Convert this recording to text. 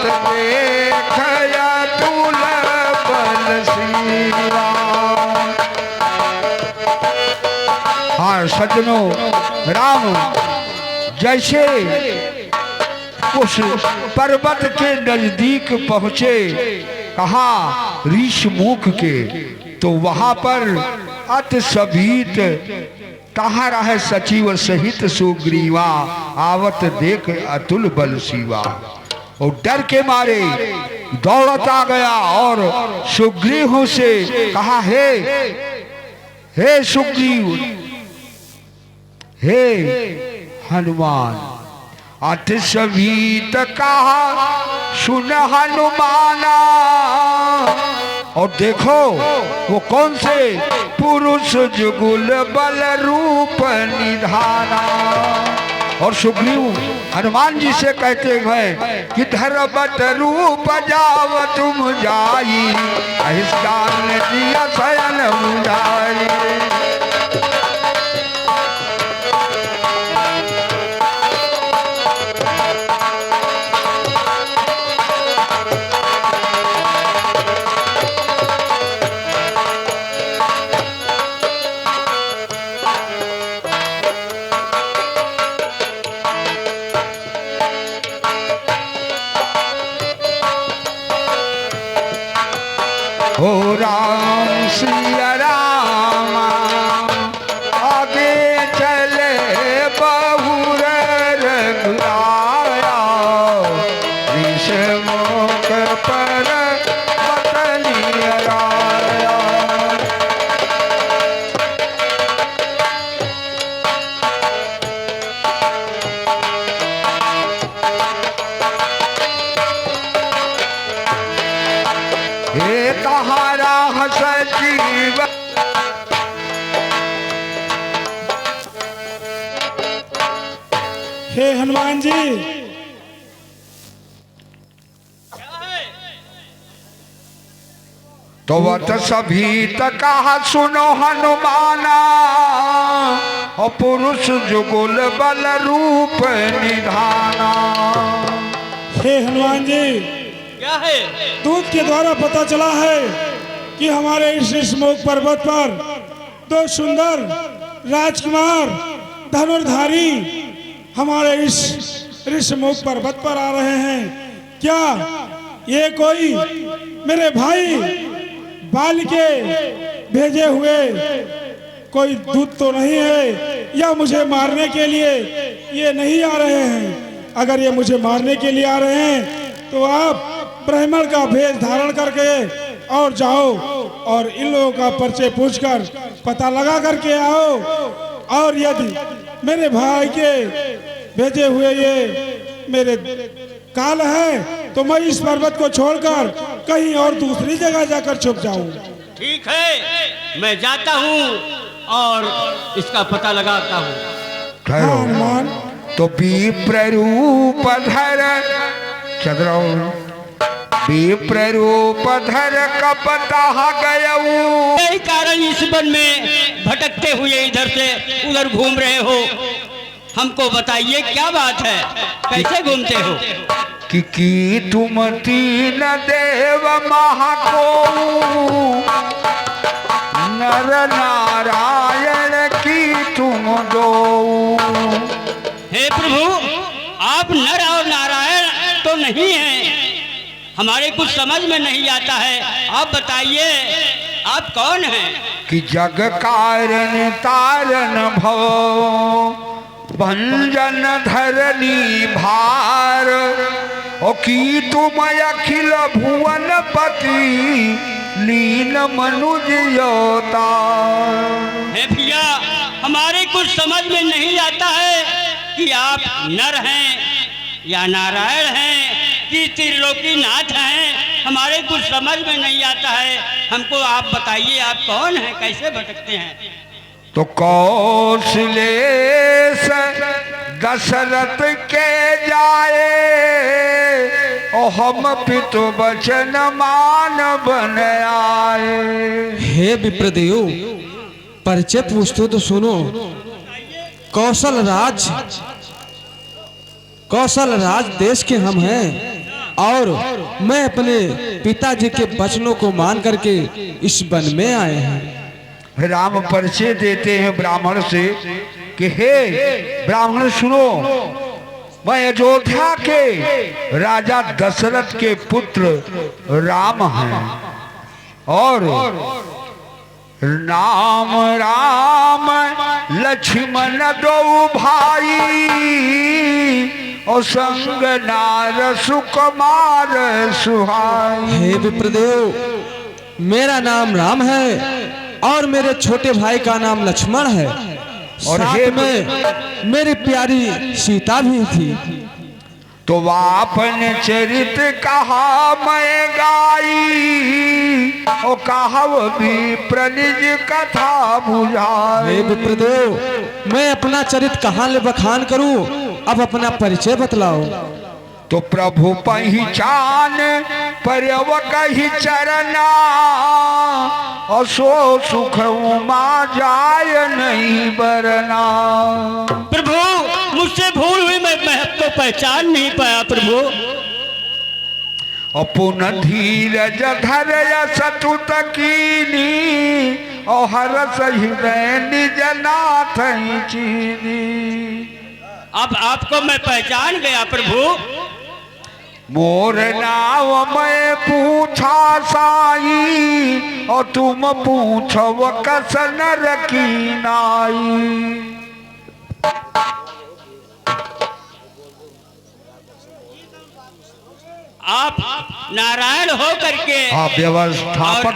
देख अतुल बल शिवा। हाँ सज्जनों, राम जैसे उस पर्वत के नजदीक पहुंचे, कहा ऋषमुख के, तो वहां पर अत सभीत कहा रहे सचिव सहित सुग्रीवा, आवत देख अतुल बल शिवा। और डर के मारे दौड़ता गया और सुग्रीव से कहा, हे सुग्रीव, हे हनुमान। अत सभीत कहा सुन हनुमाना, और देखो वो कौन से पुरुष जुगुल बल रूप निधाना। और सुग्रीव हनुमान जी से कहते हैं कि धरबत रूप जाव तुम जाई, अहिष्ठान दिया शयन मुझाई। हो राम सिया राम, आगे चले बहुर रघुराया, ऋषमुख पर बतलिया राया। हे तहारा सजीव, हे हनुमान जी, तो वत सभी कहा सुनो हनुमाना, और पुरुष जुगुल बल रूप निधाना। हे हनुमान जी, क्या है? दूत के द्वारा पता चला है कि हमारे इस ऋषमुख पर्वत पर दो सुंदर राजकुमार धनुर्धारी हमारे इस ऋषमुख पर्वत पर आ रहे हैं। क्या ये कोई मेरे भाई बाल के भेजे हुए कोई दूत तो नहीं है, या मुझे मारने के लिए ये नहीं आ रहे हैं? अगर ये मुझे मारने के लिए आ रहे हैं तो आप ब्राह्मण का भेष धारण करके और जाओ और इन लोगों का परिचय पूछकर पता लगा करके आओ। और यदि मेरे भाई के भेजे हुए ये मेरे काल है तो मैं इस पर्वत को छोड़कर कहीं और दूसरी जगह जाकर छुप जाऊं। ठीक है, मैं जाता हूँ और इसका पता लगाता हूँ। हनुमान, तो विप्र रूप धर चंद्र, विप्र रूप धर कपता गयऊ। यही कारण इस वन में भटकते हुए इधर से उधर घूम रहे हो। हमको बताइए क्या बात है, कैसे घूमते हो? कि तुम तीन देव महाको, नर नारायण की तुम दो। हे प्रभु, आप नर और नारायण तो नहीं हैं, हमारे कुछ समझ में नहीं आता है। आप बताइए आप कौन हैं? कि जग कारण तारण भव, भंजन धरनी भार। ओ की तुम अखिल भुवन पति, लीन मनुज अवतार। हे भैया, हमारे कुछ समझ में नहीं आता है कि आप नर हैं या नारायण हैं कि त्रिलोकीनाथ हैं। हमारे कुछ समझ में नहीं आता है, हमको आप बताइए आप कौन हैं, कैसे भटकते हैं? तो कौशलेश दशरथ के जाए, और हम पितु बचन मान बन आए। हे विप्रदेव, परिचय पूछते तो सुनो। कौशल राज देश के हम हैं। और मैं अपने पिताजी के वचनों को मान करके इस वन में आए हैं। राम परिचय देते हैं ब्राह्मण से कि हे ब्राह्मण सुनो, मैं अयोध्या के राजा दशरथ के पुत्र राम हैं और नाम राम लक्ष्मण दो भाई और संग नार सुकुमार सुहाई। हे विप्रदेव, मेरा नाम राम है और मेरे छोटे भाई का नाम लक्ष्मण है और साथ में मेरी प्यारी सीता भी थी। तो आपने चरित कहा मैं गाई और कहा भी प्रनिज कथा बुझाई। हे विप्रदेव, मैं अपना चरित कहाँ ले बखान करूं, अब अपना परिचय बतलाओ। तो प्रभु पहचान पर्यव कही चरना और सो सुख उमा जाय नहीं बरना। प्रभु मुझसे भूल हुई, मैं तो पहचान नहीं पाया प्रभु। अपुन धीरज धर सतुत कीनी और हरस हृदय निज नाथ चीनी। अब आपको मैं पहचान गया प्रभु। मोर नाव मैं पूछा साई और तुम पूछो कस नर की नाई। आप नारायण हो करके आप व्यवस्थापक